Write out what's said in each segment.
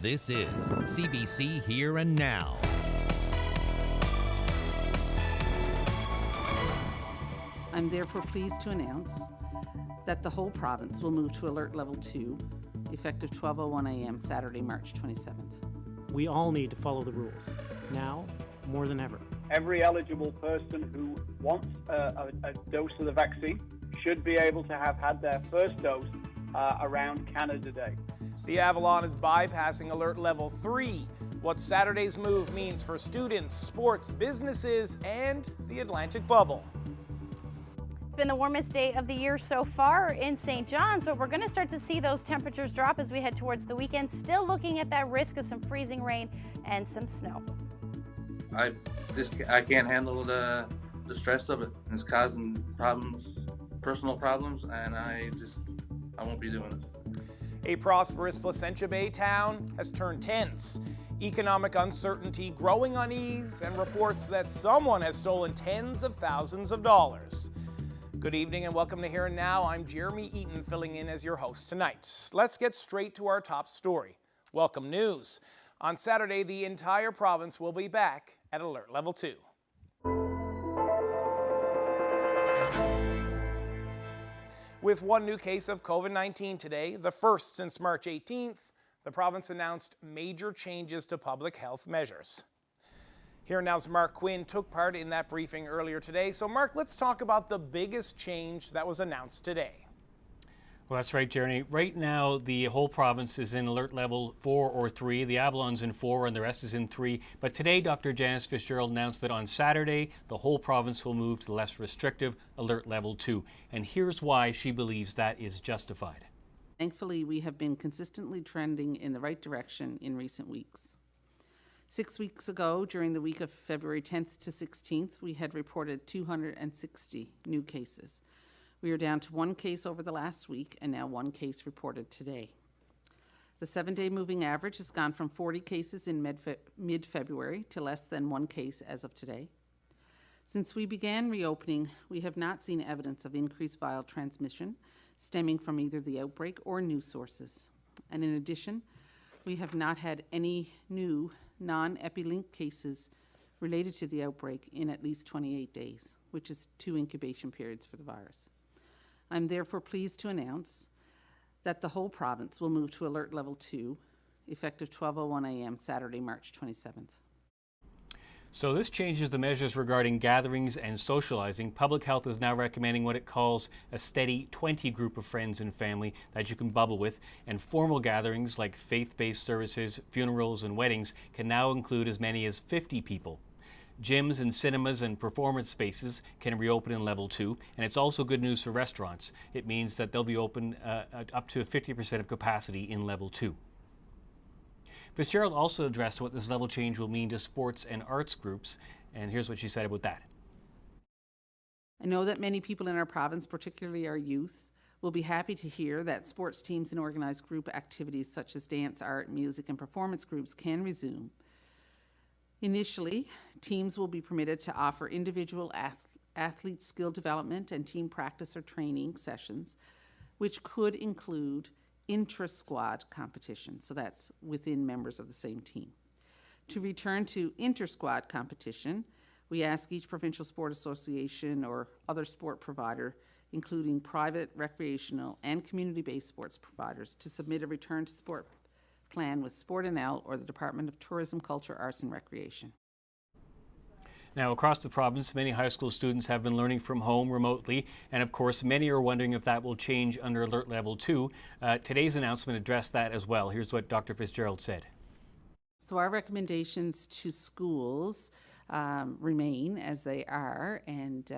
This is CBC Here and Now. I'm therefore pleased to announce that the whole province will move to Alert Level 2, effective 12:01 a.m. Saturday, March 27th. We all need to follow the rules, now more than ever. Every eligible person who wants a dose of the vaccine should be able to have had their first dose around Canada Day. The Avalon is bypassing Alert Level 3. What Saturday's move means for students, sports, businesses, and the Atlantic bubble. It's been the warmest day of the year so far in St. John's, but we're going to start to see those temperatures drop as we head towards the weekend. Still looking at that risk of some freezing rain and some snow. I can't handle the stress of it. It's causing problems, personal problems, and I won't be doing it. A prosperous Placentia Bay town has turned tense. Economic uncertainty, growing unease, and reports that someone has stolen tens of thousands of dollars. Good evening and welcome to Here and Now. I'm Jeremy Eaton, filling in as your host tonight. Let's get straight to our top story. Welcome news. On Saturday, the entire province will be back at Alert Level 2. With one new case of COVID-19 today, the first since March 18th, the province announced major changes to public health measures. Here Now's Mark Quinn took part in that briefing earlier today. So Mark, let's talk about the biggest change that was announced today. Well, that's right, Jeremy. Right now, the whole province is in alert level 4 or 3. The Avalon's in 4 and the rest is in 3. But today, Dr. Janice Fitzgerald announced that on Saturday, the whole province will move to the less restrictive alert level 2. And here's why she believes that is justified. Thankfully, we have been consistently trending in the right direction in recent weeks. 6 weeks ago, during the week of February 10th to 16th, we had reported 260 new cases. We are down to 1 case over the last week and now 1 case reported today. The 7-day moving average has gone from 40 cases in mid-February to less than 1 case as of today. Since we began reopening, we have not seen evidence of increased viral transmission stemming from either the outbreak or new sources. And in addition, we have not had any new non-epilink cases related to the outbreak in at least 28 days, which is 2 incubation periods for the virus. I'm therefore pleased to announce that the whole province will move to Alert Level 2, effective 12:01 a.m. Saturday, March 27th. So this changes the measures regarding gatherings and socializing. Public Health is now recommending what it calls a steady 20 group of friends and family that you can bubble with, and formal gatherings like faith-based services, funerals, and weddings can now include as many as 50 people. Gyms and cinemas and performance spaces can reopen in Level 2, and it's also good news for restaurants. It means that they'll be open up to 50% of capacity in Level 2. Fitzgerald also addressed what this level change will mean to sports and arts groups, and here's what she said about that. I know that many people in our province, particularly our youth, will be happy to hear that sports teams and organized group activities such as dance, art, music, and performance groups can resume. Initially, teams will be permitted to offer individual athlete skill development and team practice or training sessions, which could include intra-squad competition, so that's within members of the same team. To return to inter-squad competition, we ask each provincial sport association or other sport provider, including private, recreational, and community-based sports providers, to submit a return to sport plan with Sport NL or the Department of Tourism, Culture, Arts and Recreation. Now, across the province, many high school students have been learning from home remotely, and of course, many are wondering if that will change under Alert Level 2. Today's announcement addressed that as well. Here's what Dr. Fitzgerald said. So our recommendations to schools remain as they are, and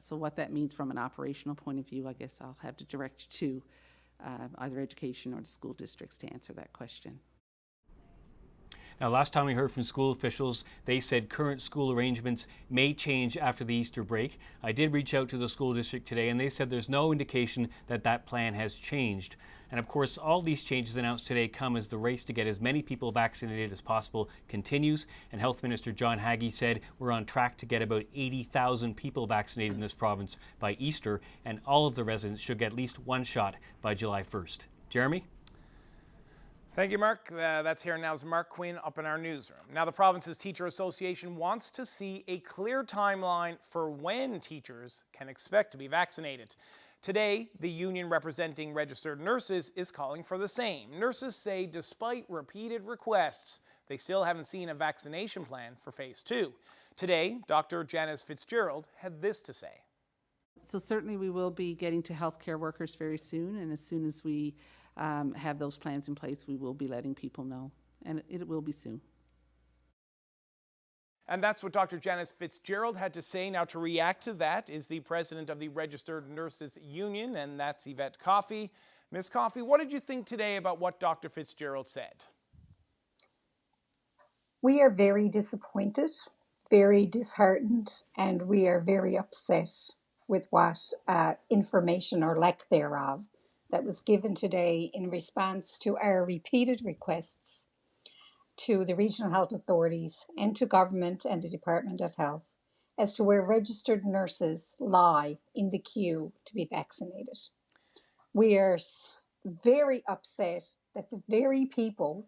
so what that means from an operational point of view, I guess I'll have to direct you to either education or the school districts to answer that question. Now, last time we heard from school officials, they said current school arrangements may change after the Easter break. I did reach out to the school district today, and they said there's no indication that that plan has changed. And of course, all these changes announced today come as the race to get as many people vaccinated as possible continues. And Health Minister John Haggie said we're on track to get about 80,000 people vaccinated in this province by Easter, and all of the residents should get at least 1 shot by July 1st. Jeremy? Thank you, Mark. That's Here and Now's Mark Quinn up in our newsroom. Now, the province's Teacher Association wants to see a clear timeline for when teachers can expect to be vaccinated. Today, the union representing registered nurses is calling for the same. Nurses say despite repeated requests, they still haven't seen a vaccination plan for phase 2. Today, Dr. Janice Fitzgerald had this to say. So certainly we will be getting to healthcare workers very soon, and as soon as we have those plans in place, we will be letting people know, and it will be soon. And that's what Dr. Janice Fitzgerald had to say. Now, to react to that is the president of the Registered Nurses Union, and that's Yvette Coffey. Ms. Coffey, what did you think today about what Dr. Fitzgerald said? We are very disappointed, very disheartened, and we are very upset with what information or lack thereof that was given today in response to our repeated requests to the regional health authorities and to government and the Department of Health as to where registered nurses lie in the queue to be vaccinated. We are very upset that the very people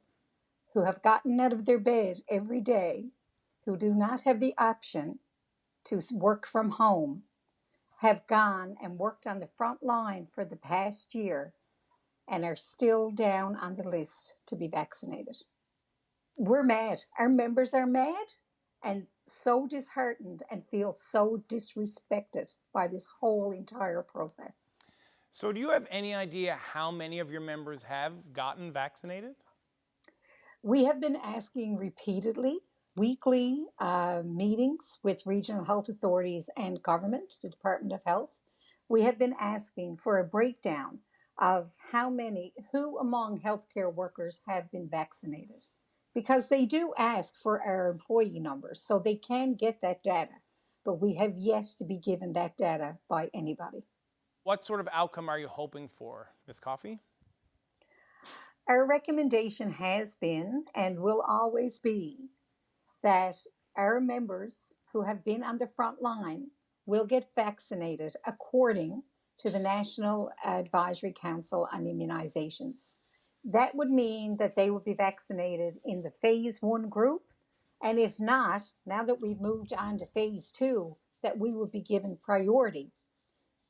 who have gotten out of their bed every day, who do not have the option to work from home, have gone and worked on the front line for the past year and are still down on the list to be vaccinated. We're mad. Our members are mad and so disheartened and feel so disrespected by this whole entire process. So do you have any idea how many of your members have gotten vaccinated? We have been asking repeatedly, weekly meetings with regional health authorities and government, the Department of Health. We have been asking for a breakdown of who among healthcare workers have been vaccinated. Because they do ask for our employee numbers, so they can get that data. But we have yet to be given that data by anybody. What sort of outcome are you hoping for, Ms. Coffey? Our recommendation has been and will always be that our members who have been on the front line will get vaccinated according to the National Advisory Council on Immunizations. That would mean that they would be vaccinated in the phase 1 group, and if not, now that we've moved on to phase 2, that we would be given priority.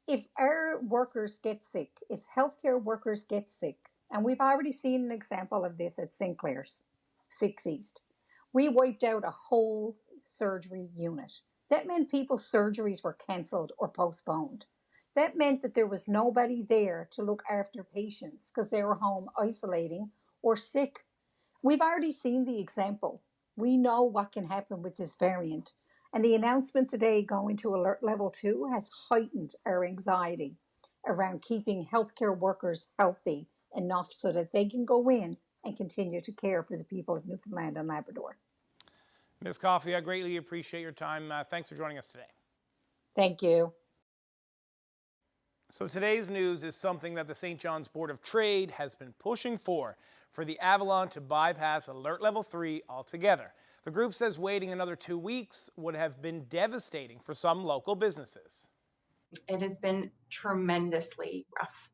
If our workers get sick, if healthcare workers get sick, and we've already seen an example of this at St. Clair's, 6 East, we wiped out a whole surgery unit. That meant people's surgeries were cancelled or postponed. That meant that there was nobody there to look after patients because they were home isolating or sick. We've already seen the example. We know what can happen with this variant. And the announcement today going to alert level 2 has heightened our anxiety around keeping healthcare workers healthy enough so that they can go in and continue to care for the people of Newfoundland and Labrador. Ms. Coffey, I greatly appreciate your time. Thanks for joining us today. Thank you. So today's news is something that the St. John's Board of Trade has been pushing for the Avalon to bypass Alert Level 3 altogether. The group says waiting another 2 weeks would have been devastating for some local businesses. It has been tremendously rough.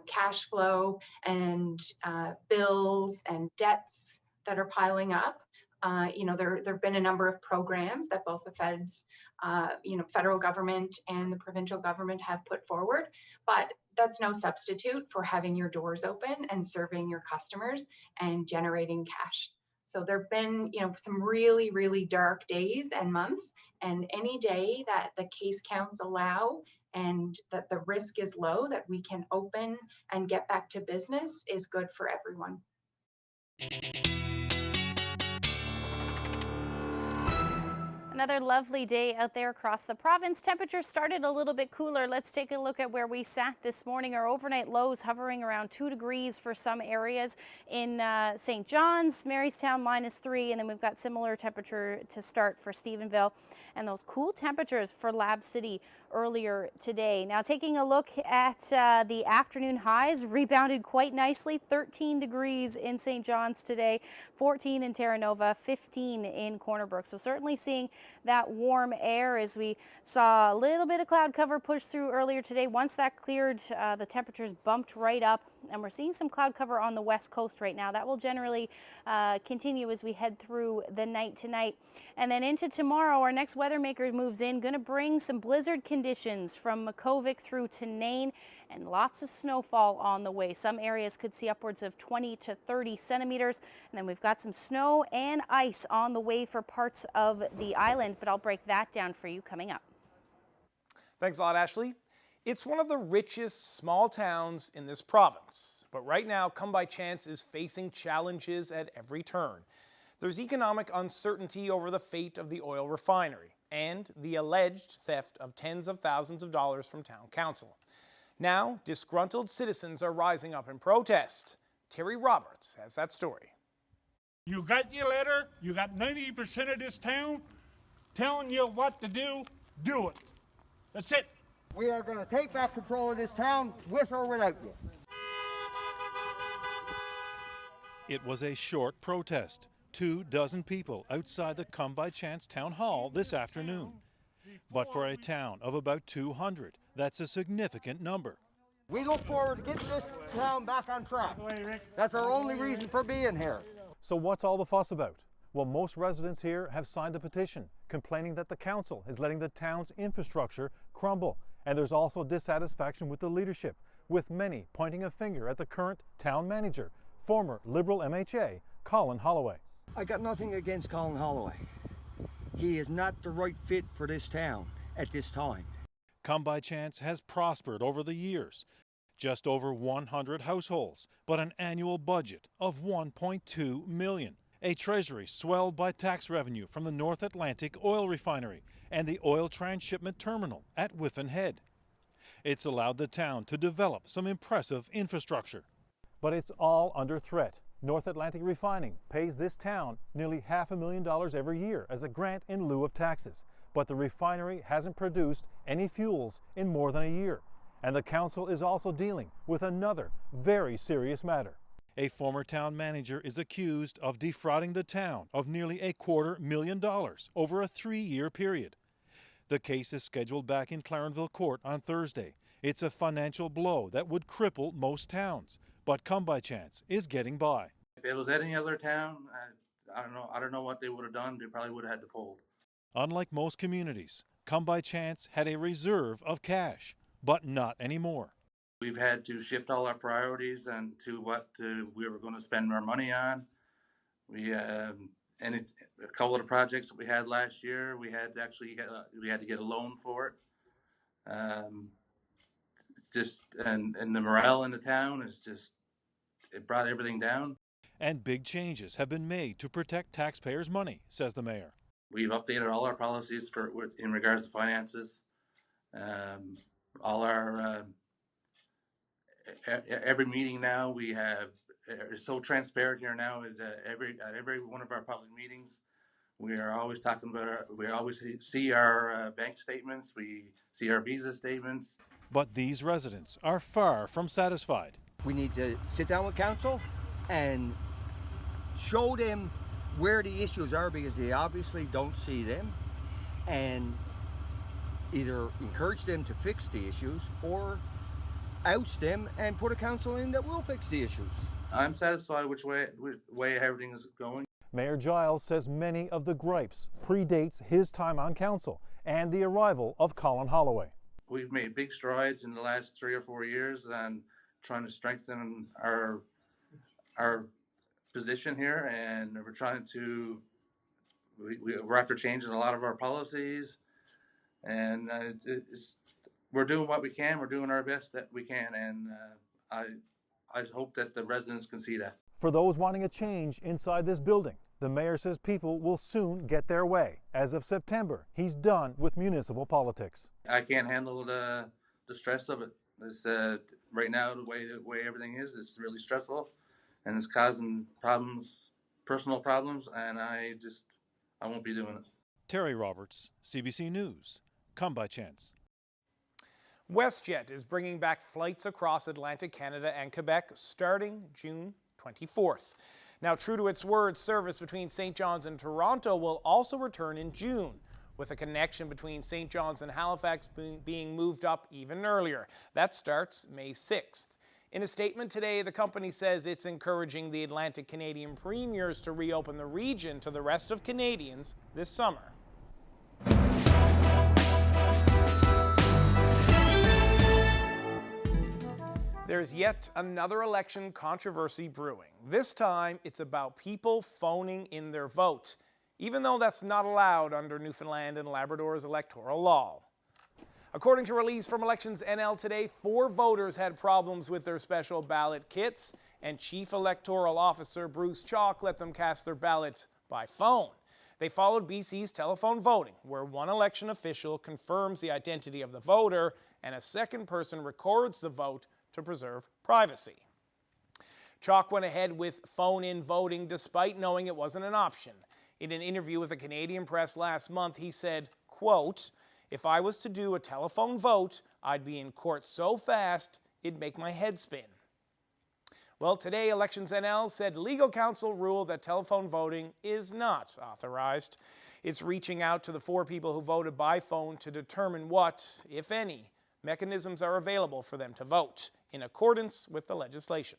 Cash flow and bills and debts that are piling up. There have been a number of programs that both the feds, federal government and the provincial government have put forward, but that's no substitute for having your doors open and serving your customers and generating cash. So there've been, some really, really dark days and months, and any day that the case counts allow and that the risk is low, that we can open and get back to business is good for everyone. Another lovely day out there across the province. Temperatures started a little bit cooler. Let's take a look at where we sat this morning. Our overnight lows hovering around 2 degrees for some areas in St. John's, Marystown -3, and then we've got similar temperature to start for Stephenville and those cool temperatures for Lab City earlier today. Now taking a look at the afternoon highs, rebounded quite nicely. 13 degrees in St. John's today, 14 in Terra Nova, 15 in Corner Brook. So certainly seeing that warm air as we saw a little bit of cloud cover push through earlier today. Once that cleared, the temperatures bumped right up, and we're seeing some cloud cover on the west coast right now. That will generally continue as we head through the night tonight. And then into tomorrow, our next weather maker moves in, going to bring some blizzard conditions from Makovic through to Nain, and lots of snowfall on the way. Some areas could see upwards of 20 to 30 centimeters. And then we've got some snow and ice on the way for parts of the island, but I'll break that down for you coming up. Thanks a lot, Ashley. It's one of the richest small towns in this province, but right now, Come By Chance is facing challenges at every turn. There's economic uncertainty over the fate of the oil refinery and the alleged theft of tens of thousands of dollars from town council. Now, disgruntled citizens are rising up in protest. Terry Roberts has that story. You got your letter, you got 90% of this town telling you what to do it. That's it. We are going to take back control of this town with or without you. It was a short protest. 24 people outside the Come By Chance Town Hall this afternoon. But for a town of about 200, that's a significant number. We look forward to getting this town back on track. That's our only reason for being here. So what's all the fuss about? Well, most residents here have signed a petition complaining that the council is letting the town's infrastructure crumble. And there's also dissatisfaction with the leadership, with many pointing a finger at the current town manager, former Liberal MHA, Colin Holloway. I got nothing against Colin Holloway. He is not the right fit for this town at this time. Come By Chance has prospered over the years. Just over 100 households, but an annual budget of $1.2 million. A treasury swelled by tax revenue from the North Atlantic oil refinery and the oil transshipment terminal at Whiffen Head. It's allowed the town to develop some impressive infrastructure. But it's all under threat. North Atlantic Refining pays this town nearly $500,000 every year as a grant in lieu of taxes. But the refinery hasn't produced any fuels in more than a year. And the council is also dealing with another very serious matter. A former town manager is accused of defrauding the town of nearly $250,000 over a 3-year period. The case is scheduled back in Clarenville Court on Thursday. It's a financial blow that would cripple most towns, but Come By Chance is getting by. If it was any other town, I don't know what they would have done. They probably would have had to fold. Unlike most communities, Come By Chance had a reserve of cash, but not anymore. We've had to shift all our priorities and to what we were going to spend our money on. A couple of the projects that we had last year, we had to get a loan for it. It's just and the morale in the town is just, it brought everything down. And big changes have been made to protect taxpayers' money, says the mayor. We've updated all our policies in regards to finances. All our every meeting now we have is so transparent here now. At every one of our public meetings, we are always talking about we always see our bank statements, we see our visa statements. But these residents are far from satisfied. We need to sit down with council and show them where the issues are, because they obviously don't see them, and either encourage them to fix the issues or oust them and put a council in that will fix the issues. I'm satisfied which way everything is going. Mayor Giles says many of the gripes predates his time on council and the arrival of Colin Holloway. We've made big strides in the last 3 or 4 years and trying to strengthen our position here, and we're after changing a lot of our policies, and we're doing what we can. We're doing our best that we can, and I hope that the residents can see that. For those wanting a change inside this building, the mayor says people will soon get their way. As of September, he's done with municipal politics. I can't handle the stress of it. Right now, the way everything is, it's really stressful, and it's causing problems, personal problems, and I won't be doing it. Terry Roberts, CBC News. Come by chance. WestJet is bringing back flights across Atlantic Canada and Quebec starting June 24th. Now, true to its word, service between St. John's and Toronto will also return in June, with a connection between St. John's and Halifax being moved up even earlier. That starts May 6th. In a statement today, the company says it's encouraging the Atlantic Canadian premiers to reopen the region to the rest of Canadians this summer. There's yet another election controversy brewing. This time, it's about people phoning in their vote, even though that's not allowed under Newfoundland and Labrador's electoral law. According to release from Elections NL today, 4 voters had problems with their special ballot kits, and Chief Electoral Officer Bruce Chalk let them cast their ballot by phone. They followed BC's telephone voting, where one election official confirms the identity of the voter and a second person records the vote to preserve privacy. Chalk went ahead with phone-in voting despite knowing it wasn't an option. In an interview with the Canadian Press last month, he said, quote, "If I was to do a telephone vote, I'd be in court so fast, it'd make my head spin." Well, today, Elections NL said legal counsel ruled that telephone voting is not authorized. It's reaching out to the 4 people who voted by phone to determine what, if any, mechanisms are available for them to vote in accordance with the legislation.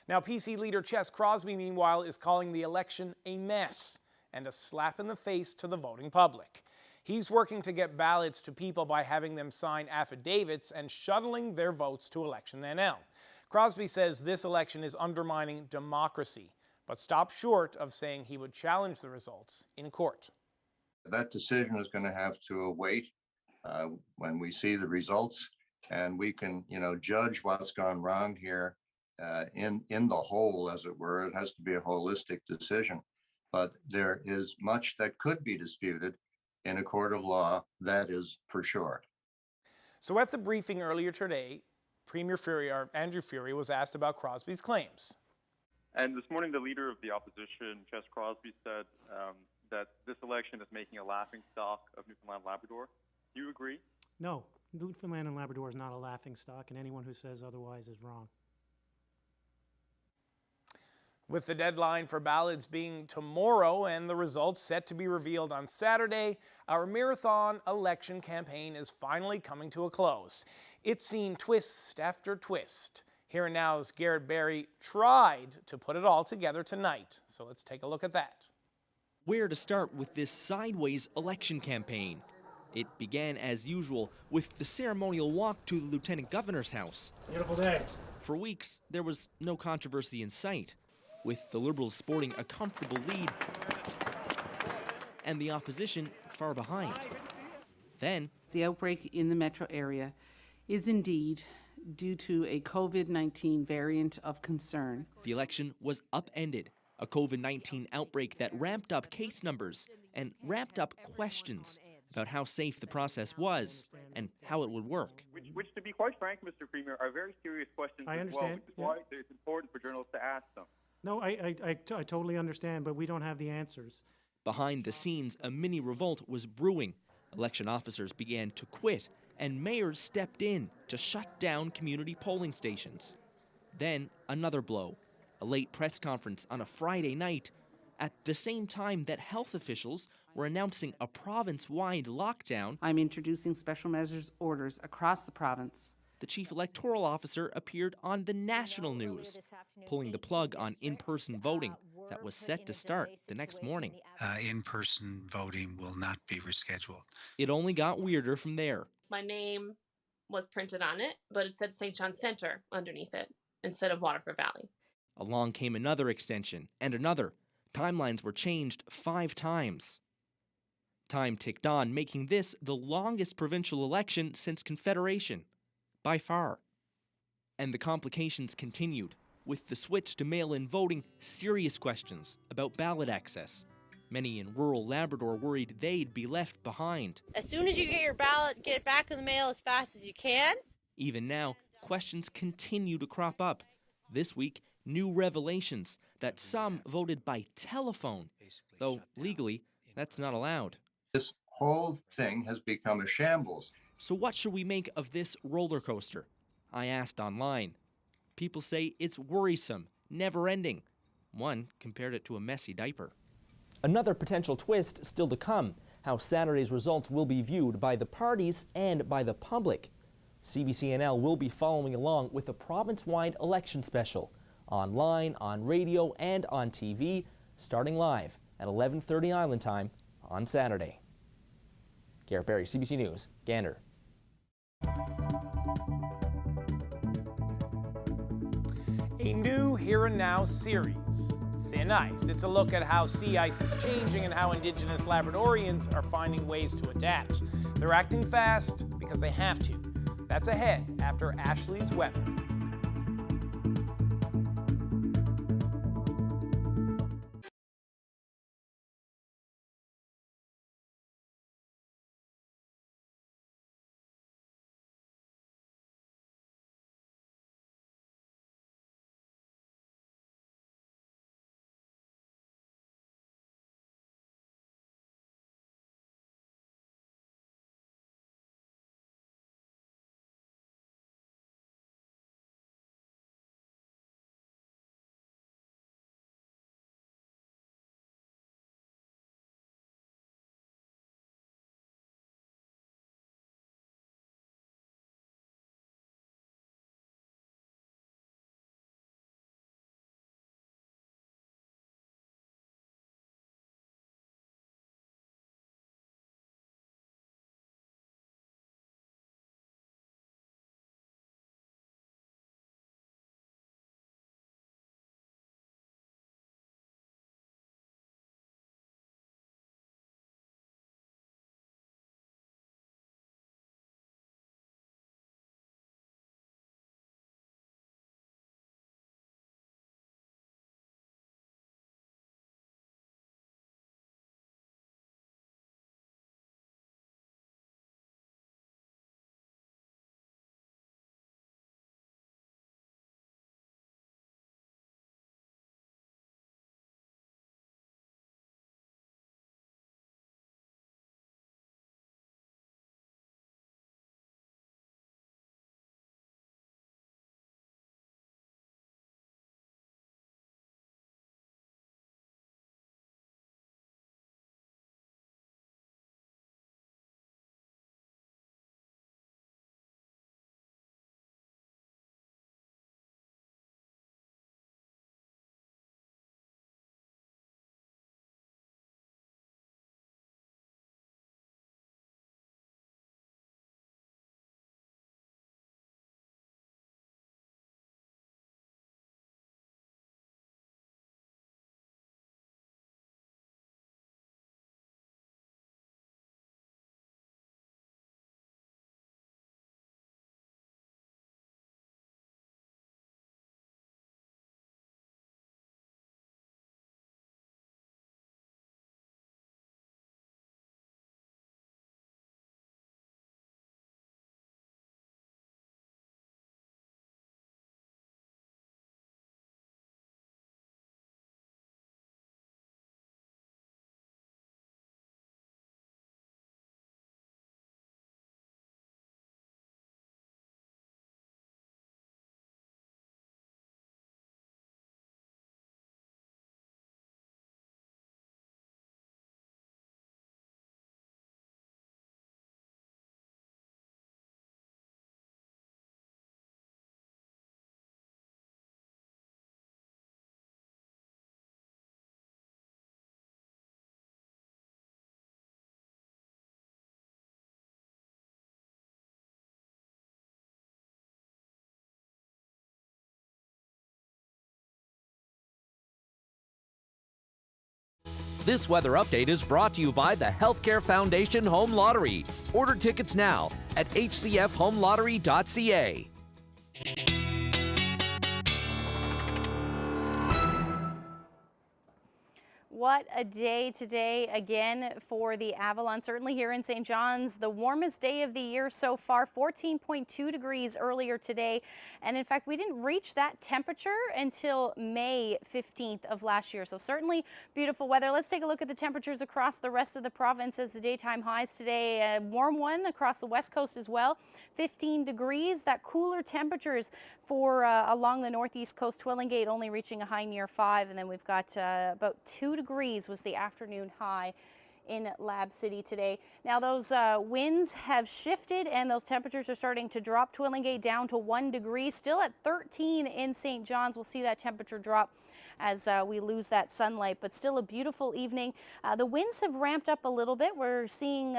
Now, PC leader Ches Crosby, meanwhile, is calling the election a mess and a slap in the face to the voting public. He's working to get ballots to people by having them sign affidavits and shuttling their votes to Election NL. Crosby says this election is undermining democracy, but stopped short of saying he would challenge the results in court. That decision is going to have to await when we see the results, and we can, judge what's gone wrong here in the whole, as it were. It has to be a holistic decision, but there is much that could be disputed in a court of law, that is for sure. So at the briefing earlier today, Premier Furey, or Andrew Furey, was asked about Crosby's claims. And this morning, the leader of the opposition, Ches Crosby, said that this election is making a laughingstock of Newfoundland and Labrador. Do you agree? No, Newfoundland and Labrador is not a laughingstock, and anyone who says otherwise is wrong. With the deadline for ballots being tomorrow and the results set to be revealed on Saturday, our marathon election campaign is finally coming to a close. It's seen twist after twist. Here and Now's Garrett Berry tried to put it all together tonight, so let's take a look at that. Where to start with this sideways election campaign? It began as usual with the ceremonial walk to the Lieutenant Governor's house. Beautiful day. For weeks, there was no controversy in sight, with the Liberals sporting a comfortable lead and the opposition far behind. Then, the outbreak in the metro area is indeed due to a COVID-19 variant of concern. The election was upended, a COVID-19 outbreak that ramped up case numbers and ramped up questions about how safe the process was and how it would work. Which, to be quite frank, Mr. Premier, are very serious questions I as understand. well, which is why it's important for journalists to ask them. No, I totally understand, but we don't have the answers. Behind the scenes, a mini revolt was brewing. Election officers began to quit, and mayors stepped in to shut down community polling stations. Then another blow, a late press conference on a Friday night, at the same time that health officials were announcing a province-wide lockdown. I'm introducing special measures orders across the province. The chief electoral officer appeared on the national news, pulling the plug on in-person voting that was set to start the next morning. In-person voting will not be rescheduled. It only got weirder from there. My name was printed on it, but it said St. John's Centre underneath it instead of Waterford Valley. Along came another extension and another. Timelines were changed 5 times. Time ticked on, making this the longest provincial election since Confederation. By far. And the complications continued. With the switch to mail-in voting, serious questions about ballot access. Many in rural Labrador worried they'd be left behind. As soon as you get your ballot, get it back in the mail as fast as you can. Even now, questions continue to crop up. This week, new revelations that some voted by telephone, though legally, That's not allowed. This whole thing has become a shambles. So what should we make of this roller coaster? I asked online. People say it's worrisome, never-ending. One compared it to a messy diaper. Another potential twist still to come, how Saturday's results will be viewed by the parties and by the public. CBCNL will be following along with a province-wide election special, online, on radio, and on TV, starting live at 11:30 Island Time on Saturday. Garrett Berry, CBC News, Gander. A new Here and Now series, Thin Ice. It's a look at how sea ice is changing and how Indigenous Labradorians are finding ways to adapt. They're acting fast because they have to. That's ahead after Ashley's weather. This weather update is brought to you by the Healthcare Foundation Home Lottery. Order tickets now at hcfhomelottery.ca. what a day today again for the Avalon. Certainly here in St. John's, the warmest day of the year so far, 14.2 degrees earlier today. And in fact, we didn't reach that temperature until May 15th of last year. So certainly beautiful weather. Let's take a look at the temperatures across the rest of the province as the daytime highs today. A warm one across the west coast as well, 15 degrees. That cooler temperatures for along the northeast coast, Twillingate only reaching a high near 5, and then we've got about 2 degrees was the afternoon high in Lab City today. Now those winds have shifted and those temperatures are starting to drop. Twillingate down to 1 degree, still at 13 in St. John's. We'll see that temperature drop as we lose that sunlight, but still a beautiful evening. The winds have ramped up a little bit. We're seeing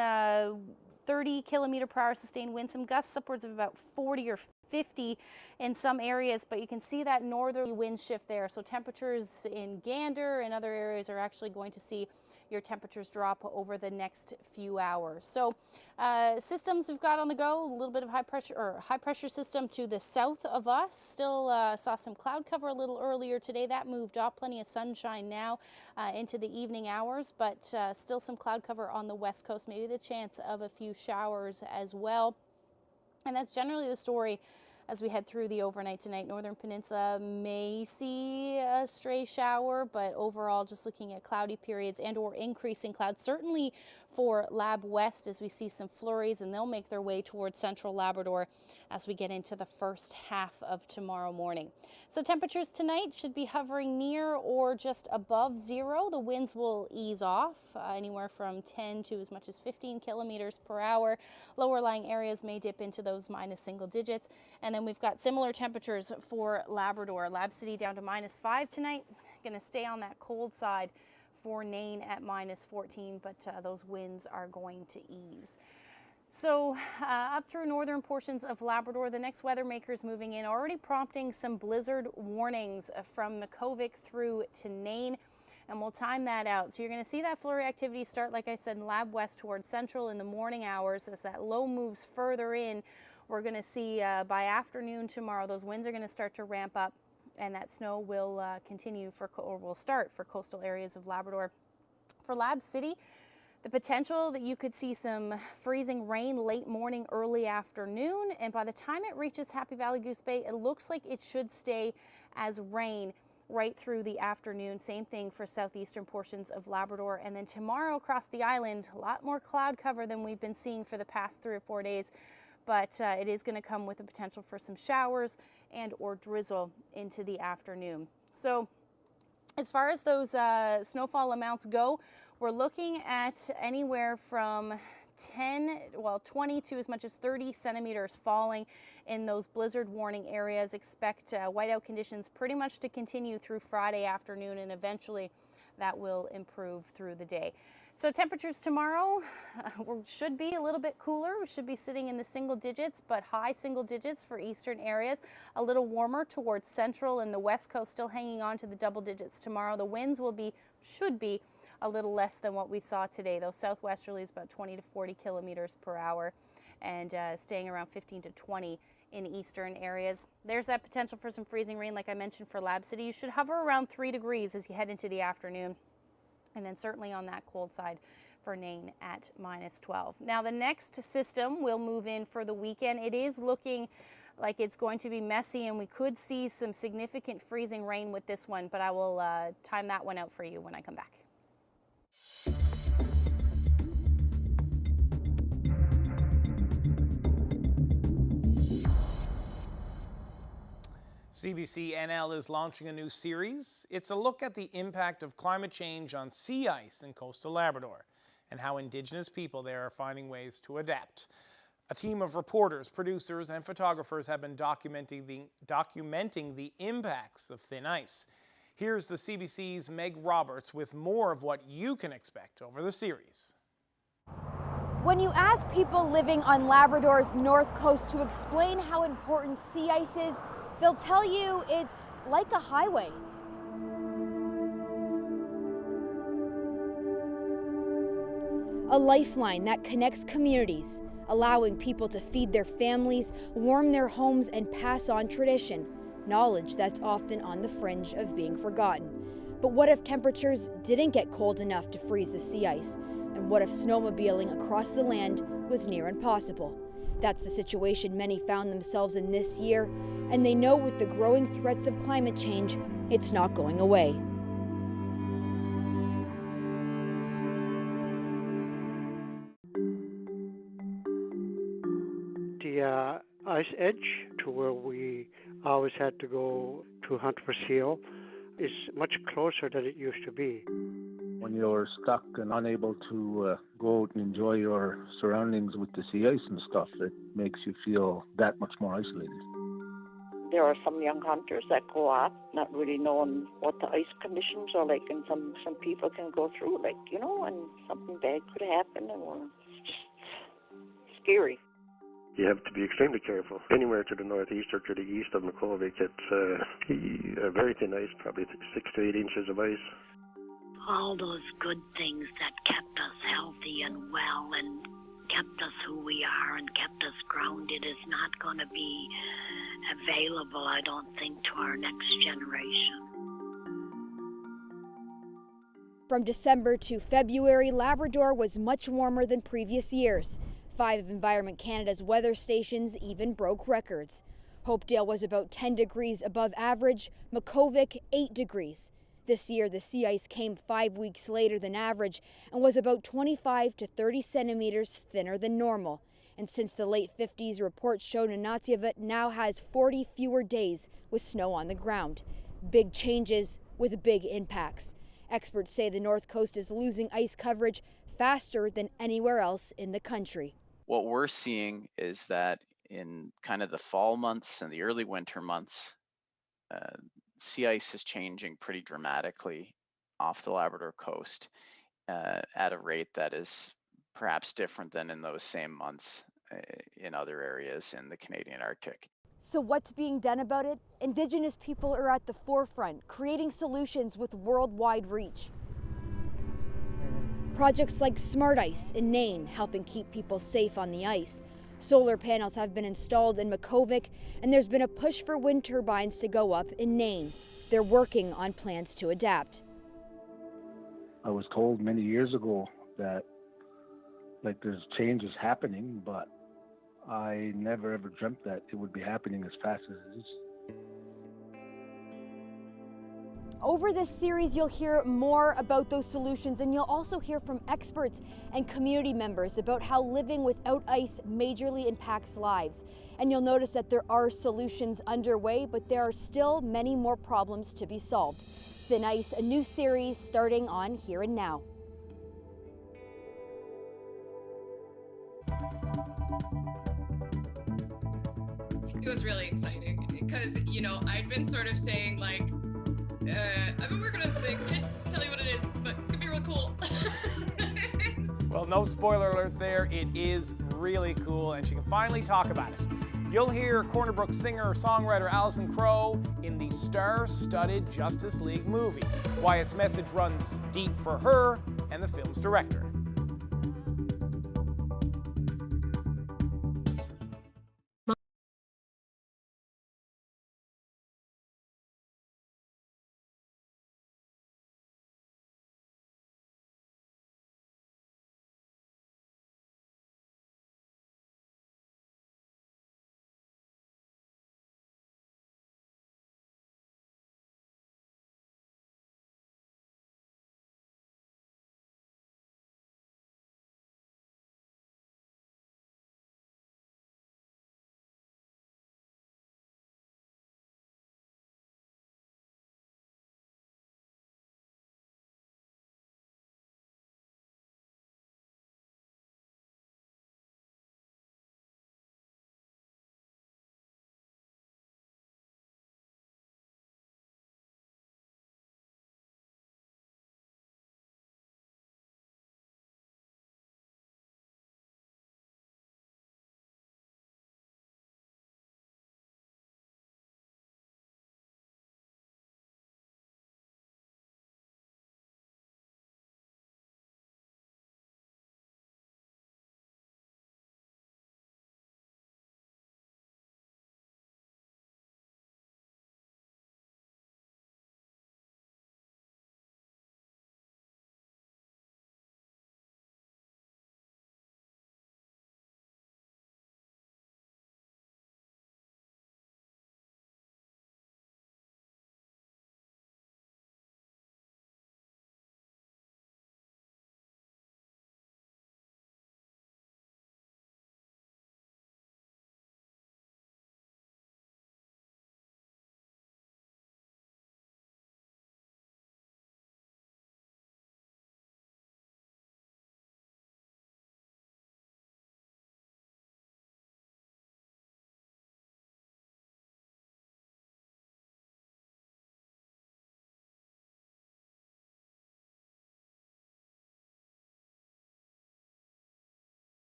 30 kilometer per hour sustained winds, some gusts upwards of about 40 or 50 in some areas, but you can see that northerly wind shift there. So temperatures in Gander and other areas are actually going to see your temperatures drop over the next few hours. So systems we've got on the go, a little bit of high pressure system to the south of us. Still saw some cloud cover a little earlier today. That moved off, plenty of sunshine now into the evening hours, but still some cloud cover on the west coast, maybe the chance of a few showers as well. And that's generally the story as we head through the overnight tonight. Northern Peninsula may see a stray shower, but overall just looking at cloudy periods and or increasing clouds, certainly for Lab West as we see some flurries, and they'll make their way towards central Labrador as we get into the first half of tomorrow morning. So temperatures tonight should be hovering near or just above 0. The winds will ease off anywhere from 10 to as much as 15 kilometers per hour. Lower lying areas may dip into those minus single digits. And then we've got similar temperatures for Labrador. Lab City down to -5 tonight. Going to stay on that cold side for Nain at -14, but those winds are going to ease. So up through northern portions of Labrador, the next weather makers moving in, already prompting some blizzard warnings from Makovic through to Nain. And we'll time that out. So you're going to see that flurry activity start, like I said, in Lab West towards central in the morning hours. As that low moves further in, we're going to see by afternoon tomorrow, those winds are going to start to ramp up, and that snow will continue will start for coastal areas of Labrador. For Lab City, the potential that you could see some freezing rain late morning, early afternoon, and by the time it reaches Happy Valley Goose Bay, it looks like it should stay as rain right through the afternoon. Same thing for southeastern portions of Labrador. And then tomorrow across the island, a lot more cloud cover than we've been seeing for the past 3 or 4 days. But it is going to come with the potential for some showers and or drizzle into the afternoon. So as far as those snowfall amounts go, we're looking at anywhere from 20 to as much as 30 centimeters falling in those blizzard warning areas. Expect whiteout conditions pretty much to continue through Friday afternoon, and eventually that will improve through the day. So temperatures tomorrow should be a little bit cooler. We should be sitting in the single digits, but high single digits for eastern areas. A little warmer towards central and the west coast, still hanging on to the double digits tomorrow. The winds should be a little less than what we saw today. Those southwesterlies about 20 to 40 kilometers per hour, and staying around 15 to 20 in eastern areas. There's that potential for some freezing rain, like I mentioned, for Lab City. You should hover around 3 degrees as you head into the afternoon. And then certainly on that cold side for Nain at -12. Now the next system will move in for the weekend. It is looking like it's going to be messy, and we could see some significant freezing rain with this one, but I will time that one out for you when I come back. CBC NL is launching a new series. It's a look at the impact of climate change on sea ice in coastal Labrador and how Indigenous people there are finding ways to adapt. A team of reporters, producers, and photographers have been documenting the impacts of thin ice. Here's the CBC's Meg Roberts with more of what you can expect over the series. When you ask people living on Labrador's north coast to explain how important sea ice is, they'll tell you it's like a highway. A lifeline that connects communities, allowing people to feed their families, warm their homes, and pass on tradition, knowledge that's often on the fringe of being forgotten. But what if temperatures didn't get cold enough to freeze the sea ice? And what if snowmobiling across the land was near impossible? That's the situation many found themselves in this year, and they know with the growing threats of climate change, it's not going away. The ice edge to where we always had to go to hunt for seal is much closer than it used to be. When you're stuck and unable to go out and enjoy your surroundings with the sea ice and stuff, it makes you feel that much more isolated. There are some young hunters that go out not really knowing what the ice conditions are like, and some people can go through, like, you know, and something bad could happen, and it's just scary. You have to be extremely careful. Anywhere to the northeast or to the east of Makkovik, it's very thin ice, probably 6 to 8 inches of ice. All those good things that kept us healthy and well and kept us who we are and kept us grounded is not going to be available, I don't think, to our next generation. From December to February, Labrador was much warmer than previous years. 5 of Environment Canada's weather stations even broke records. Hopedale was about 10 degrees above average, Makkovik 8 degrees. This year, the sea ice came 5 weeks later than average and was about 25 to 30 centimeters thinner than normal. And since the late 50s, reports showed Nunatsiavut now has 40 fewer days with snow on the ground. Big changes with big impacts. Experts say the North Coast is losing ice coverage faster than anywhere else in the country. What we're seeing is that in kind of the fall months and the early winter months, sea ice is changing pretty dramatically off the Labrador coast at a rate that is perhaps different than in those same months in other areas in the Canadian Arctic. So what's being done about it? Indigenous people are at the forefront, creating solutions with worldwide reach. Projects like Smart Ice in Nain helping keep people safe on the ice. Solar panels have been installed in Makkovik, and there's been a push for wind turbines to go up in Nain. They're working on plans to adapt. I was told many years ago that there's changes happening, but I never ever dreamt that it would be happening as fast as it is. Over this series, you'll hear more about those solutions, and you'll also hear from experts and community members about how living without ice majorly impacts lives. And you'll notice that there are solutions underway, but there are still many more problems to be solved. Thin Ice, a new series starting on Here and Now. It was really exciting because, you know, I'd been sort of saying, like, I've been working on this thing, can't tell you what it is, but it's gonna be real cool. Well, no spoiler alert there. It is really cool, and she can finally talk about it. You'll hear Corner Brook singer-songwriter Alison Crowe in the star-studded Justice League movie, why its message runs deep for her and the film's director.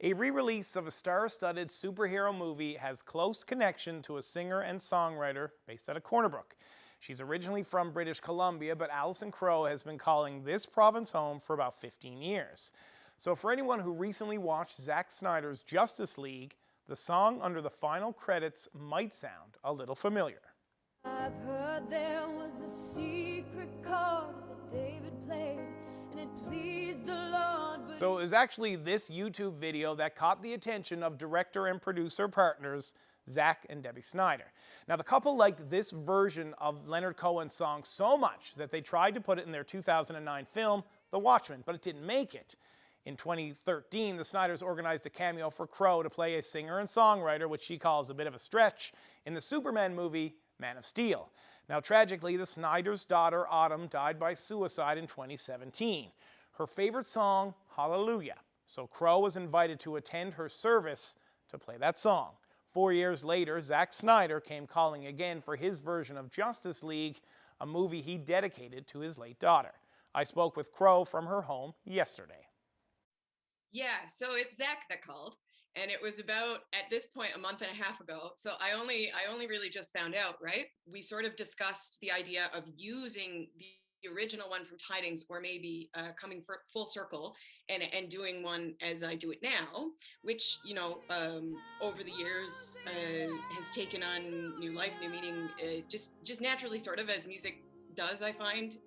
A re-release of a star-studded superhero movie has close connection to a singer and songwriter based out of Corner Brook. She's originally from British Columbia, but Alison Crowe has been calling this province home for about 15 years. So for anyone who recently watched Zack Snyder's Justice League, the song under the final credits might sound a little familiar. I've heard there was a secret chord that David played, and it pleased the Lord. So it was actually this YouTube video that caught the attention of director and producer partners Zack and Debbie Snyder. Now the couple liked this version of Leonard Cohen's song so much that they tried to put it in their 2009 film, The Watchmen, but it didn't make it. In 2013, the Snyders organized a cameo for Crowe to play a singer and songwriter, which she calls a bit of a stretch, in the Superman movie, Man of Steel. Now, tragically, the Snyders' daughter, Autumn, died by suicide in 2017. Her favorite song, Hallelujah. So Crowe was invited to attend her service to play that song. 4 years later, Zack Snyder came calling again for his version of Justice League, a movie he dedicated to his late daughter. I spoke with Crowe from her home yesterday. Yeah, so it's Zach that called, and it was about, at this point, a month and a half ago. So I only really just found out, right? We sort of discussed the idea of using the original one from Tidings, or maybe coming full circle and doing one as I do it now, which, you know, over the years has taken on new life, new meaning, just naturally, sort of, as music does, I find.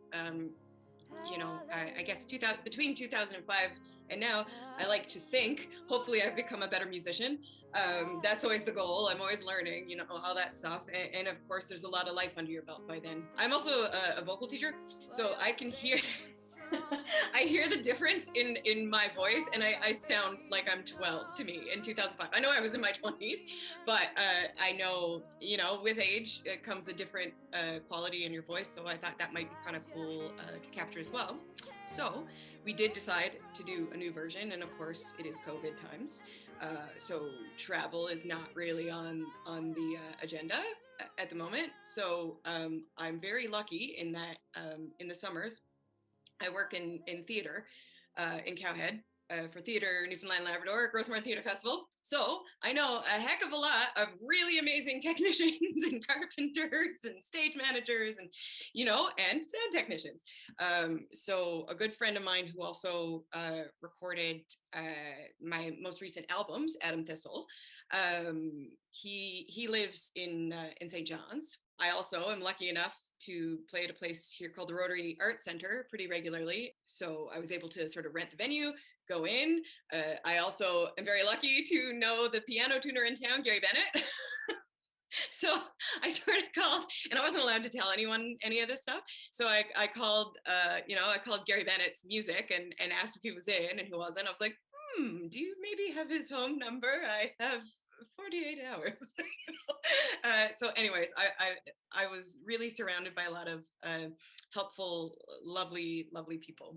You know, I guess between 2005 and now, I like to think, hopefully I've become a better musician. That's always the goal. I'm always learning, you know, all that stuff. And of course, there's a lot of life under your belt by then. I'm also a vocal teacher, so I can hear, I hear the difference in my voice, and I sound like I'm 12 to me in 2005. I know I was in my 20s, but I know, you know, with age, it comes a different quality in your voice, so I thought that might be kind of cool to capture as well. So we did decide to do a new version, and of course it is COVID times, so travel is not really on the agenda at the moment. So I'm very lucky in that in the summers, I work in theater in Cowhead for Theater Newfoundland and Labrador at Grossmore Theater Festival. So I know a heck of a lot of really amazing technicians and carpenters and stage managers and, you know, and sound technicians. So a good friend of mine who also recorded my most recent albums, Adam Thistle, he lives in St. John's. I also am lucky enough to play at a place here called the Rotary Arts Center pretty regularly. So I was able to sort of rent the venue, go in. I also am very lucky to know the piano tuner in town, Gary Bennett. So I sort of called, and I wasn't allowed to tell anyone any of this stuff. So I called, you know, I called Gary Bennett's music and asked if he was in, and he wasn't. I was like, do you maybe have his home number? I have 48 hours. So anyways, I was really surrounded by a lot of helpful, lovely people.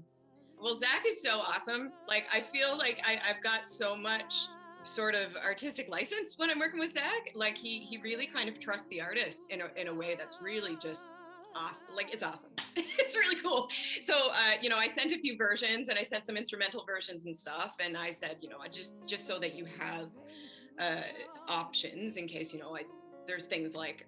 Well, Zach is so awesome. Like, I feel like I've got so much sort of artistic license when I'm working with Zach. Like, he really kind of trusts the artist in a way that's really just awesome. Like, it's awesome. It's really cool. So, you know, I sent a few versions, and I sent some instrumental versions and stuff. And I said, you know, I just so that you have options in case, you know, there's things like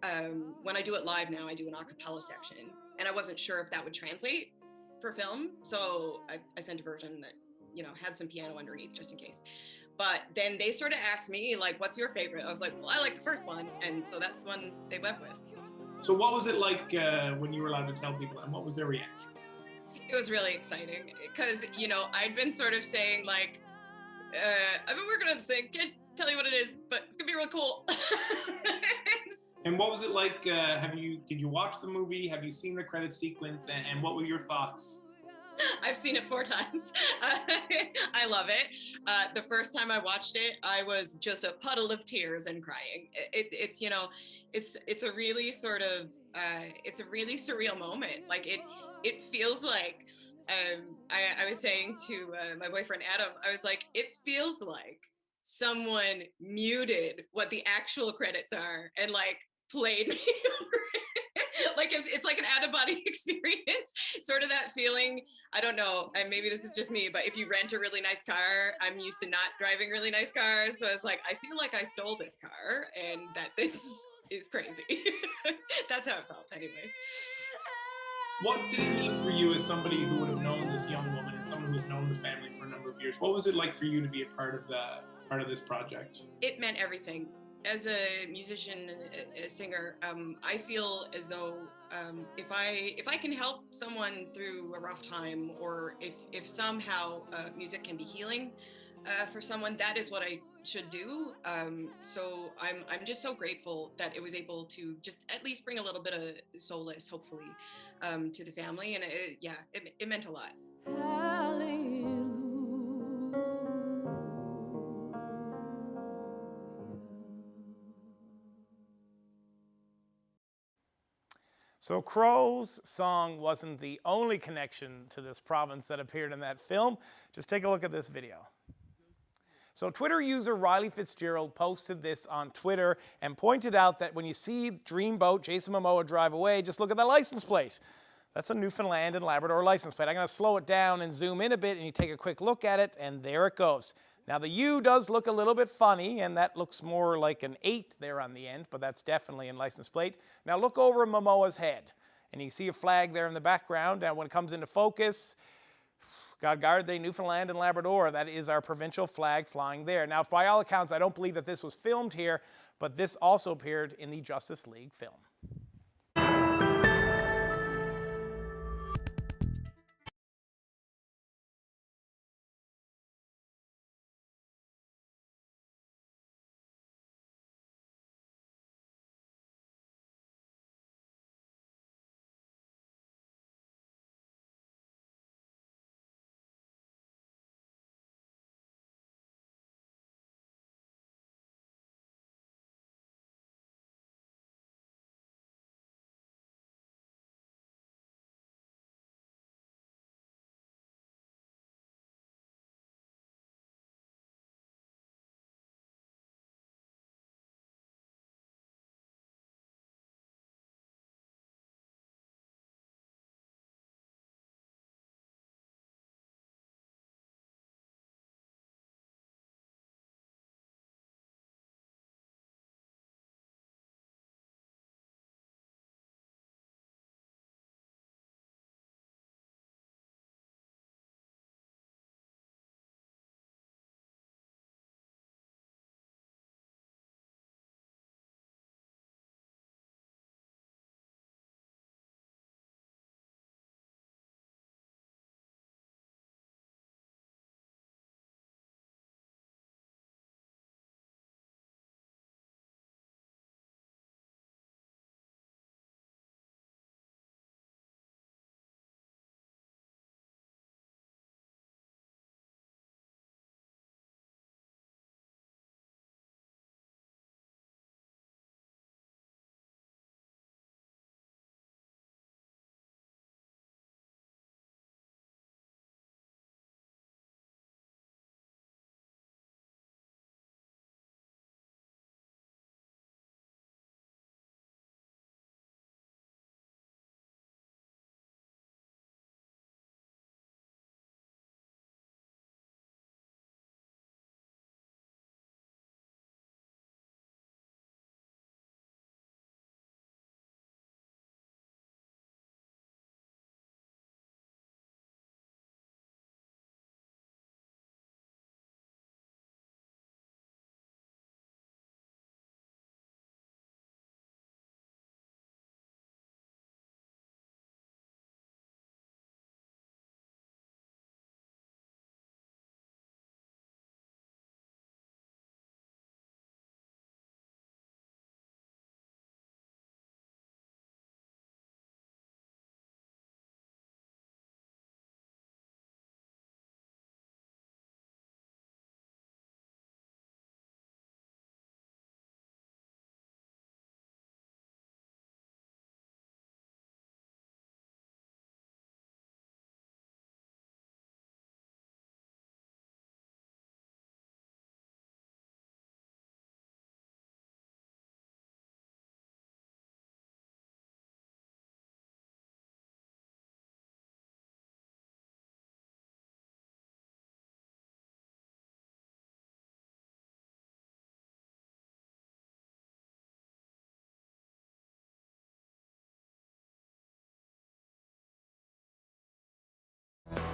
when I do it live now, I do an a cappella section, and I wasn't sure if that would translate for film, so I sent a version that, you know, had some piano underneath just in case. But then they sort of asked me, like, what's your favorite? I was like, well, I like the first one, and so that's the one they went with. So what was it like when you were allowed to tell people, and what was their reaction? It was really exciting because, you know, I'd been sort of saying, like, I've been working on this thing, can't tell you what it is, but it's gonna be real cool. And what was it like? Did you watch the movie? Have you seen the credit sequence? And what were your thoughts? I've seen it 4 times. I love it. The first time I watched it, I was just a puddle of tears and crying. It's, you know, it's a really sort of, it's a really surreal moment. Like, it feels like, I was saying to my boyfriend, Adam, I was like, it feels like someone muted what the actual credits are and, like, played me over it. Like if it's like an out-of-body experience, sort of that feeling. I don't know, and maybe this is just me, but if you rent a really nice car, I'm used to not driving really nice cars, so I was like, I feel like I stole this car and that this is crazy. That's how it felt anyway. What did it mean for you as somebody who would have known this young woman and someone who's known the family for a number of years? What was it like for you to be a part of this project? It meant everything. As a musician, a singer, I feel as though if I can help someone through a rough time, or if somehow music can be healing for someone, that is what I should do. So I'm just so grateful that it was able to just at least bring a little bit of solace, hopefully, to the family, and it meant a lot. So Crow's song wasn't the only connection to this province that appeared in that film. Just take a look at this video. So Twitter user Riley Fitzgerald posted this on Twitter and pointed out that when you see Dreamboat Jason Momoa drive away, just look at the license plate. That's a Newfoundland and Labrador license plate. I'm going to slow it down and zoom in a bit, and you take a quick look at it, and there it goes. Now the U does look a little bit funny, and that looks more like an 8 there on the end, but that's definitely a license plate. Now look over Momoa's head, and you see a flag there in the background. Now when it comes into focus, God guard they, Newfoundland and Labrador. That is our provincial flag flying there. Now, by all accounts, I don't believe that this was filmed here, but this also appeared in the Justice League film.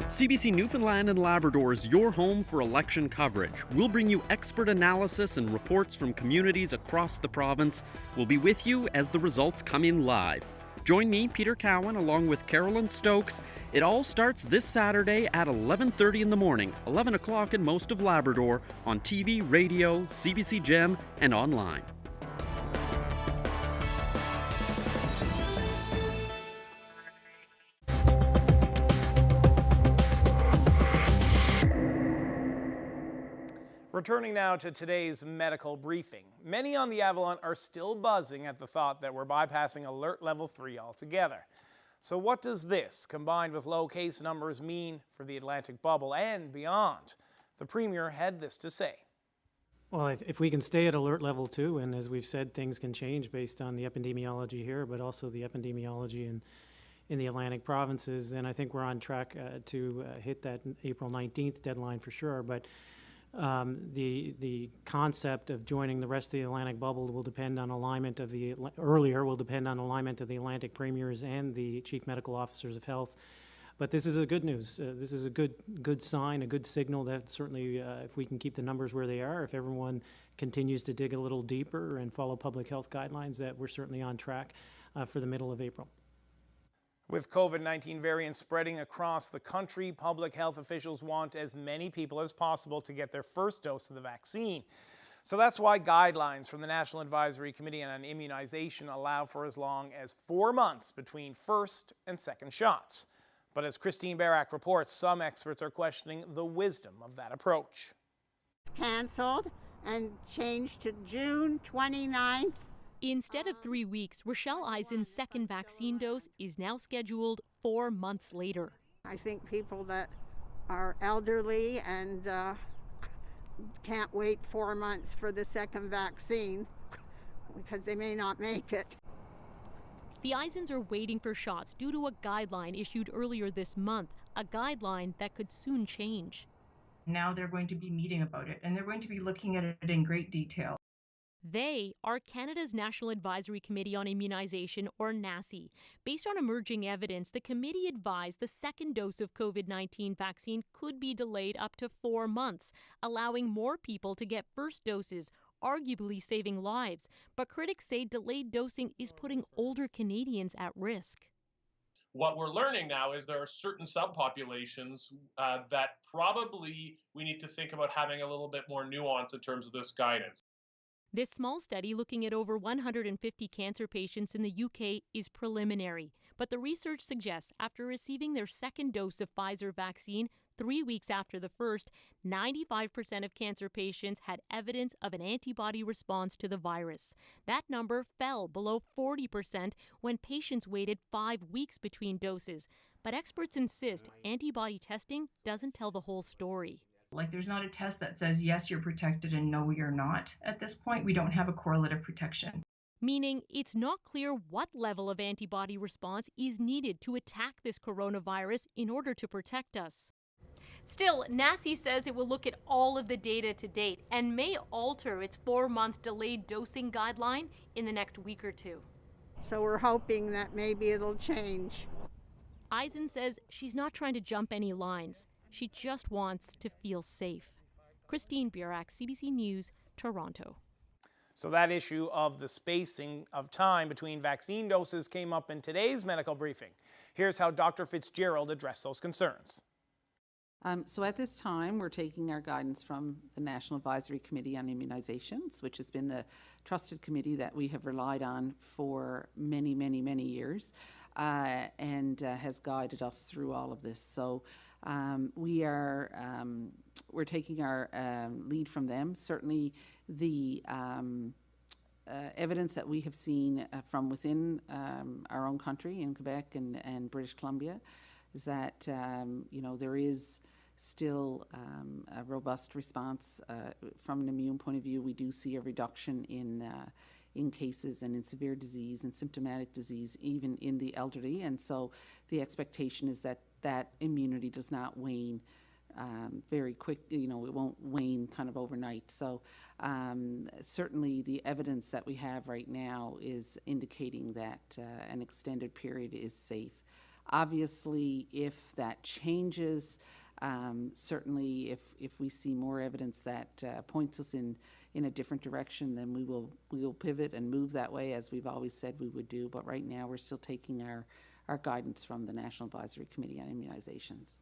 CBC Newfoundland and Labrador is your home for election coverage. We'll bring you expert analysis and reports from communities across the province. We'll be with you as the results come in live. Join me, Peter Cowan, along with Carolyn Stokes. It all starts this Saturday at 11:30 in the morning, 11 o'clock in most of Labrador, on TV, radio, CBC Gem, and online. Returning now to today's medical briefing. Many on the Avalon are still buzzing at the thought that we're bypassing alert level 3 altogether. So what does this, combined with low case numbers, mean for the Atlantic bubble and beyond? The Premier had this to say. Well, if we can stay at alert level 2, and as we've said, things can change based on the epidemiology here, but also the epidemiology in the Atlantic provinces, then I think we're on track to hit that April 19th deadline for sure. But the concept of joining the rest of the Atlantic bubble will depend on alignment of the alignment of the Atlantic premiers and the chief medical officers of health. But this is a good news. This is a good sign, a good signal that certainly if we can keep the numbers where they are, if everyone continues to dig a little deeper and follow public health guidelines, that we're certainly on track for the middle of April. With COVID-19 variants spreading across the country, public health officials want as many people as possible to get their first dose of the vaccine. So that's why guidelines from the National Advisory Committee on Immunization allow for as long as 4 months between first and second shots. But as Christine Barak reports, some experts are questioning the wisdom of that approach. Cancelled and changed to June 29th. Instead of 3 weeks, Rochelle Eisen's second vaccine dose is now scheduled 4 months later. I think people that are elderly and can't wait 4 months for the second vaccine because they may not make it. The Eisens are waiting for shots due to a guideline issued earlier this month, a guideline that could soon change. Now they're going to be meeting about it, and they're going to be looking at it in great detail. They are Canada's National Advisory Committee on Immunization, or NACI. Based on emerging evidence, the committee advised the second dose of COVID-19 vaccine could be delayed up to 4 months, allowing more people to get first doses, arguably saving lives. But critics say delayed dosing is putting older Canadians at risk. What we're learning now is there are certain subpopulations that probably we need to think about having a little bit more nuance in terms of this guidance. This small study looking at over 150 cancer patients in the UK is preliminary, but the research suggests after receiving their second dose of Pfizer vaccine 3 weeks after the first, 95% of cancer patients had evidence of an antibody response to the virus. That number fell below 40% when patients waited 5 weeks between doses. But experts insist antibody testing doesn't tell the whole story. Like, there's not a test that says, yes, you're protected and no, you're not. At this point, we don't have a correlative protection. Meaning it's not clear what level of antibody response is needed to attack this coronavirus in order to protect us. Still, NACI says it will look at all of the data to date and may alter its 4-month delayed dosing guideline in the next week or two. So we're hoping that maybe it'll change. Eisen says she's not trying to jump any lines. She just wants to feel safe. Christine Barak, CBC News, Toronto. So that issue of the spacing of time between vaccine doses came up in today's medical briefing. Here's how Dr. Fitzgerald addressed those concerns. So at this time, we're taking our guidance from the National Advisory Committee on Immunizations, which has been the trusted committee that we have relied on for many, many, many years and has guided us through all of this. So we're taking our lead from them. Certainly the evidence that we have seen from within our own country in Quebec and British Columbia is that there is still a robust response from an immune point of view. We do see a reduction in cases and in severe disease and symptomatic disease, even in the elderly. And so the expectation is that that immunity does not wane very quick, it won't wane kind of overnight. So certainly the evidence that we have right now is indicating that an extended period is safe. Obviously, if that changes, certainly if we see more evidence that points us in a different direction, then we will pivot and move that way, as we've always said we would do. But right now, we're still taking our guidance from the National Advisory Committee on Immunizations.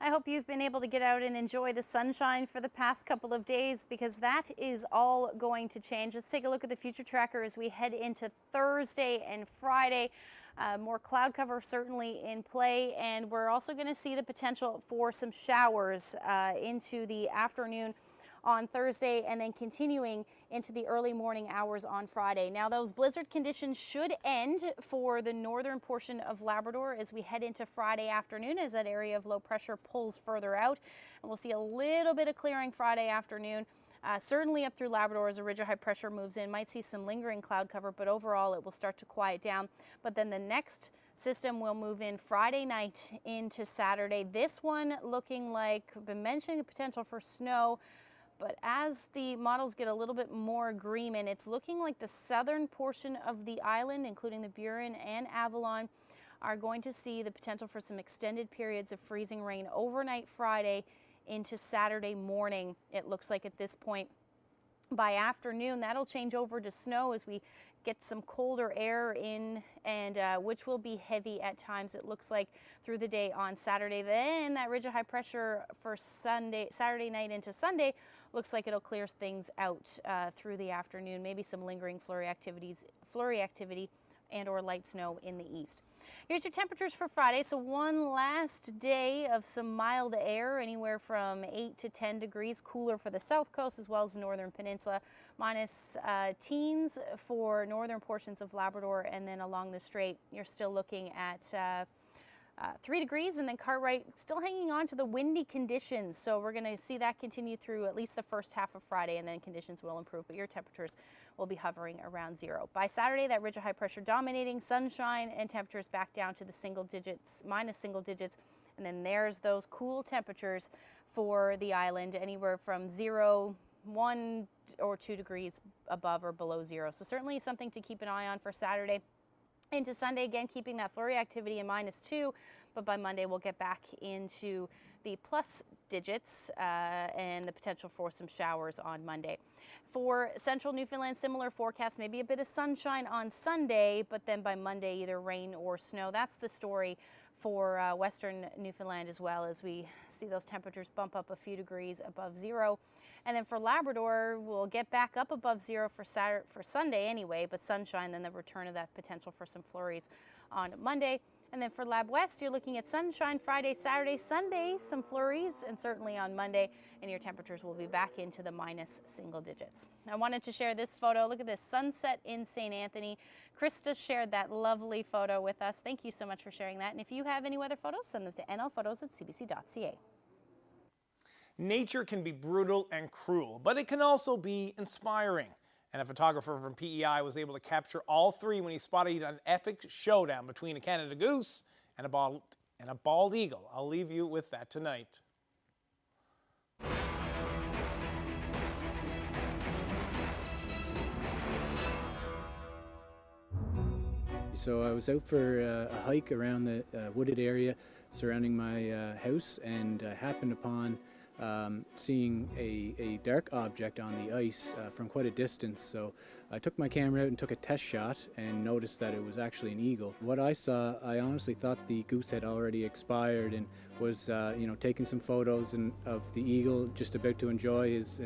I hope you've been able to get out and enjoy the sunshine for the past couple of days, because that is all going to change. Let's take a look at the future tracker as we head into Thursday and Friday. More cloud cover certainly in play, and we're also going to see the potential for some showers into the afternoon on Thursday, and then continuing into the early morning hours on Friday. Now, those blizzard conditions should end for the northern portion of Labrador as we head into Friday afternoon, as that area of low pressure pulls further out. And we'll see a little bit of clearing Friday afternoon. Certainly up through Labrador as a ridge of high pressure moves in. Might see some lingering cloud cover, but overall it will start to quiet down. But then the next system will move in Friday night into Saturday. This one looking like, I've been mentioning the potential for snow, but as the models get a little bit more agreement, it's looking like the southern portion of the island, including the Burin and Avalon, are going to see the potential for some extended periods of freezing rain overnight Friday into Saturday morning. It looks like at this point. By afternoon, that'll change over to snow as we get some colder air in, and which will be heavy at times, it looks like, through the day on Saturday. Then that ridge of high pressure for Saturday night into Sunday looks like it'll clear things out through the afternoon. Maybe some lingering flurry activity and or light snow in the east. Here's your temperatures for Friday. So one last day of some mild air, anywhere from 8 to 10 degrees, cooler for the south coast as well as the northern peninsula, minus teens for northern portions of Labrador, and then along the strait you're still looking at 3 degrees, and then Cartwright still hanging on to the windy conditions. So we're going to see that continue through at least the first half of Friday, and then conditions will improve, but your temperatures will be hovering around 0. By Saturday, that ridge of high pressure dominating, sunshine, and temperatures back down to the single digits, minus single digits. And then there's those cool temperatures for the island, anywhere from 0, 1 or 2 degrees above or below 0. So certainly something to keep an eye on for Saturday. Into Sunday, again, keeping that flurry activity in -2, but by Monday we'll get back into the plus digits and the potential for some showers on Monday. For central Newfoundland, similar forecast, maybe a bit of sunshine on Sunday, but then by Monday either rain or snow. That's the story for western Newfoundland as well, as we see those temperatures bump up a few degrees above 0. And then for Labrador, we'll get back up above 0 for Sunday anyway, but sunshine, then the return of that potential for some flurries on Monday. And then for Lab West, you're looking at sunshine Friday, Saturday, Sunday, some flurries, and certainly on Monday, and your temperatures will be back into the minus single digits. I wanted to share this photo. Look at this sunset in St. Anthony. Krista shared that lovely photo with us. Thank you so much for sharing that. And if you have any weather photos, send them to nlphotos@cbc.ca. Nature can be brutal and cruel, but it can also be inspiring. And a photographer from PEI was able to capture all three when he spotted an epic showdown between a Canada goose and a bald eagle. I'll leave you with that tonight. So I was out for a hike around the wooded area surrounding my house, and happened upon seeing a dark object on the ice from quite a distance. So I took my camera out and took a test shot and noticed that it was actually an eagle. What I saw, I honestly thought the goose had already expired, and was taking some photos of the eagle, just about to enjoy his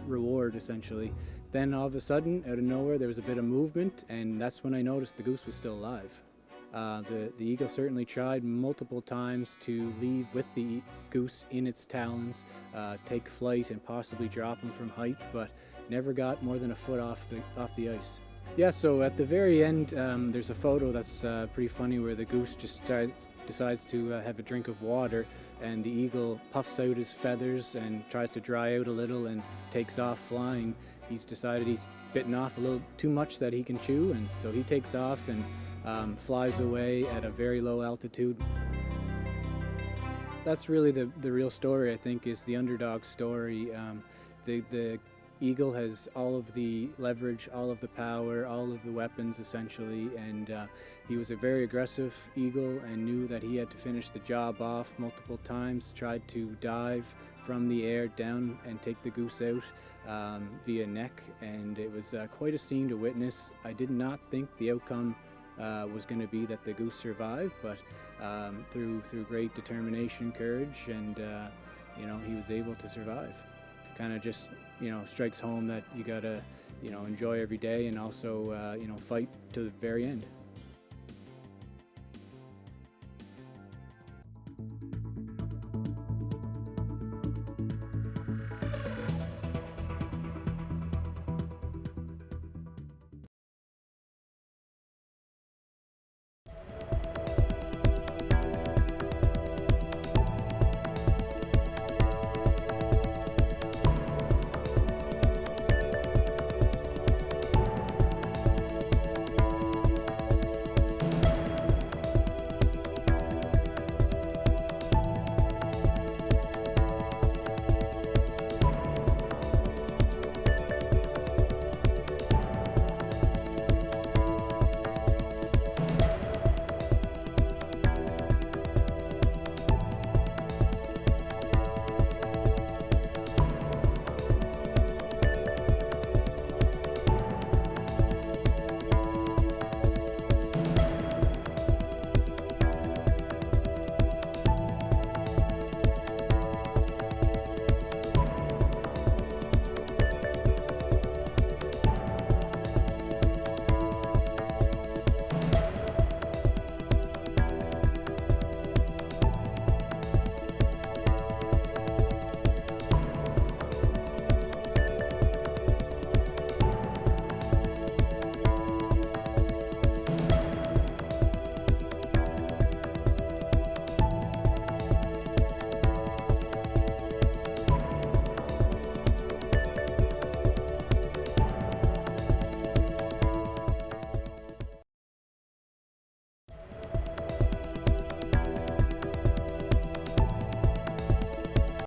reward essentially. Then all of a sudden, out of nowhere, there was a bit of movement, and that's when I noticed the goose was still alive. The eagle certainly tried multiple times to leave with the goose in its talons, take flight and possibly drop him from height, but never got more than a foot off the ice. Yeah, so at the very end, there's a photo that's pretty funny where the goose just decides to have a drink of water, and the eagle puffs out his feathers and tries to dry out a little and takes off flying. He's decided he's bitten off a little too much that he can chew, and so he takes off and flies away at a very low altitude. That's really the real story, I think, is the underdog story. The eagle has all of the leverage, all of the power, all of the weapons essentially, and he was a very aggressive eagle and knew that he had to finish the job off multiple times, tried to dive from the air down and take the goose out via neck, and it was quite a scene to witness. I did not think the outcome was going to be that the goose survived, but through great determination, courage, and he was able to survive. Kind of just strikes home that you gotta enjoy every day, and also fight to the very end.